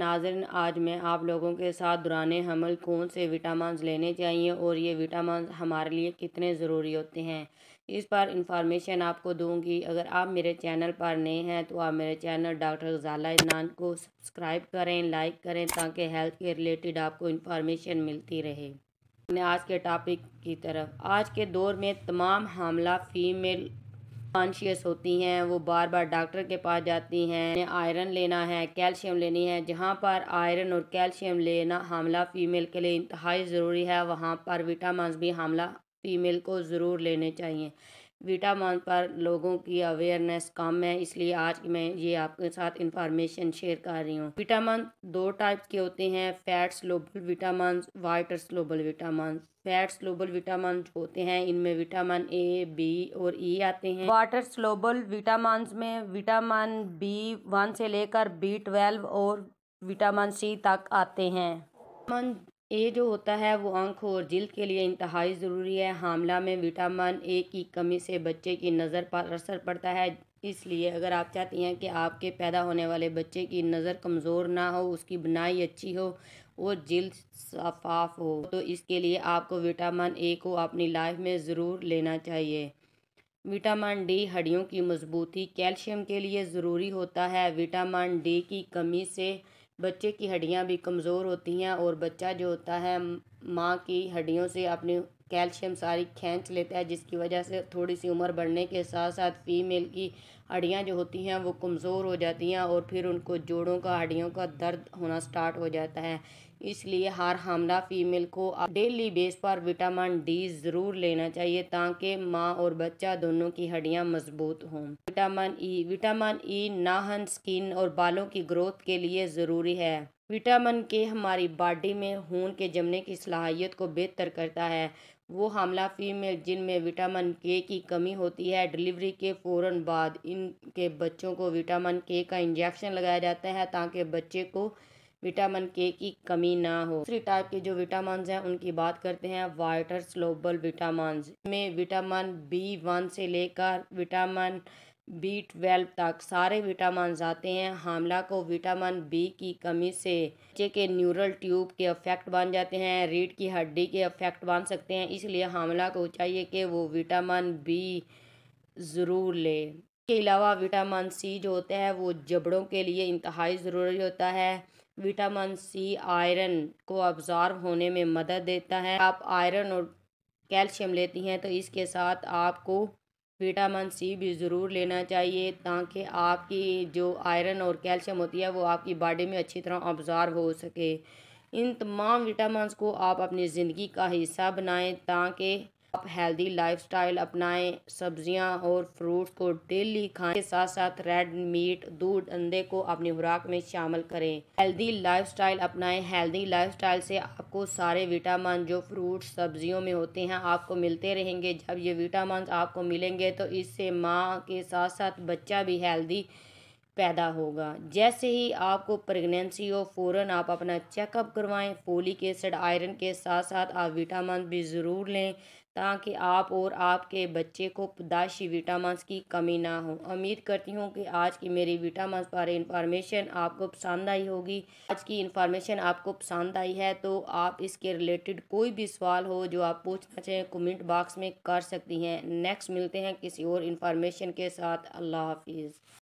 नाज़रीन, आज मैं आप लोगों के साथ दौरान हमल कौन से विटामिन लेने चाहिए और ये विटामिन हमारे लिए कितने ज़रूरी होते हैं, इस पर इंफॉर्मेशन आपको दूंगी। अगर आप मेरे चैनल पर नए हैं तो आप मेरे चैनल डॉक्टर ग़ज़ाला अदनान को सब्सक्राइब करें, लाइक करें, ताकि हेल्थ के रिलेटेड आपको इंफॉर्मेशन मिलती रहे। आज के टॉपिक की तरफ। आज के दौर में तमाम हामला फ़ीमेल कॉन्शियस होती हैं, वो बार बार डॉक्टर के पास जाती हैं। आयरन लेना है, कैल्शियम लेनी है। जहाँ पर आयरन और कैल्शियम लेना हामला फ़ीमेल के लिए इंतहाई ज़रूरी है, वहाँ पर विटामिन भी हामला फ़ीमेल को ज़रूर लेने चाहिए। विटामिन पर लोगों की अवेयरनेस कम है, इसलिए आज मैं ये आपके साथ इंफॉर्मेशन शेयर कर रही हूँ। विटामिन दो टाइप के होते हैं, fat soluble vitamin, water soluble vitamin. Fat soluble vitamin होते हैं, इनमें विटामिन ए, बी और ई आते हैं। वाटर सोलुबल विटामिन में विटामिन B1 से लेकर B12 और विटामिन सी तक आते हैं। विटामिन ए जो होता है वो आंखों और जिल्द के लिए इंतहाई ज़रूरी है। हामला में विटामिन ए की कमी से बच्चे की नज़र पर असर पड़ता है, इसलिए अगर आप चाहती हैं कि आपके पैदा होने वाले बच्चे की नज़र कमज़ोर ना हो, उसकी बनाई अच्छी हो और जिल्द शफाफ हो, तो इसके लिए आपको विटामिन ए को अपनी लाइफ में ज़रूर लेना चाहिए। विटामिन डी हड्डियों की मजबूती, कैल्शियम के लिए ज़रूरी होता है। विटामिन डी की कमी से बच्चे की हड्डियां भी कमज़ोर होती हैं और बच्चा जो होता है माँ की हड्डियों से अपनी कैल्शियम सारी खींच लेता है, जिसकी वजह से थोड़ी सी उम्र बढ़ने के साथ साथ फ़ीमेल की हड्डियां जो होती हैं वो कमज़ोर हो जाती हैं और फिर उनको जोड़ों का, हड्डियों का दर्द होना स्टार्ट हो जाता है। इसलिए हर हामला फ़ीमेल को डेली बेस पर विटामिन डी ज़रूर लेना चाहिए, ताकि माँ और बच्चा दोनों की हड्डियां मजबूत हों। विटामिन ई नाखून, स्किन और बालों की ग्रोथ के लिए ज़रूरी है। विटामिन के हमारी बॉडी में खून के जमने की सलाहियत को बेहतर करता है। वो हामला फ़ीमेल जिनमें विटामिन के की कमी होती है, डिलीवरी के फ़ौरन बाद इनके बच्चों को विटामिन के का इंजेक्शन लगाया जाता है, ताकि बच्चे को विटामिन के की कमी ना हो। दूसरी टाइप के जो विटामिन हैं उनकी बात करते हैं, वाटर सोलुबल विटामिन में विटामिन B1 से लेकर विटामिन B12 तक सारे विटामिन आते हैं। हामला को विटामिन बी की कमी से बच्चे के न्यूरल ट्यूब के अफेक्ट बन जाते हैं, रीढ़ की हड्डी के अफेक्ट बन सकते हैं, इसलिए हामला को चाहिए कि वो विटामिन बी ज़रूर ले। इसके अलावा विटामिन सी जो होता है वो जबड़ों के लिए इंतहाई ज़रूरी होता है। विटामिन सी आयरन को अब्ज़ॉर्ब होने में मदद देता है। आप आयरन और कैल्शियम लेती हैं तो इसके साथ आपको विटामिन सी भी ज़रूर लेना चाहिए, ताकि आपकी जो आयरन और कैल्शियम होती है वो आपकी बॉडी में अच्छी तरह अब्ज़ॉर्ब हो सके। इन तमाम विटामिन को आप अपनी ज़िंदगी का हिस्सा बनाएं, ताकि आप हेल्दी लाइफस्टाइल अपनाएं। सब्जियां और फ्रूट्स को डेली खाएं, के साथ साथ रेड मीट, दूध, अंडे को अपनी खुराक में शामिल करें। हेल्दी लाइफस्टाइल अपनाएं। हेल्दी लाइफस्टाइल से आपको सारे विटामिन जो फ्रूट्स सब्जियों में होते हैं आपको मिलते रहेंगे। जब ये विटामिन आपको मिलेंगे तो इससे माँ के साथ साथ बच्चा भी हेल्दी पैदा होगा। जैसे ही आपको प्रेगनेंसी हो फ़ौरन आप अपना चेकअप करवाएं। फोलिक एसिड, आयरन के साथ साथ आप विटामिन भी ज़रूर लें, ताकि आप और आपके बच्चे को पैदाइशी विटामिन की कमी ना हो। उम्मीद करती हूँ कि आज की मेरी विटामिन पर इंफॉर्मेशन आपको पसंद आई होगी। आज की इंफॉर्मेशन आपको पसंद आई है तो आप इसके रिलेटेड कोई भी सवाल हो जो आप पूछना चाहें कमेंट बॉक्स में कर सकती हैं। नेक्स्ट मिलते हैं किसी और इंफॉर्मेशन के साथ। अल्लाह हाफिज़।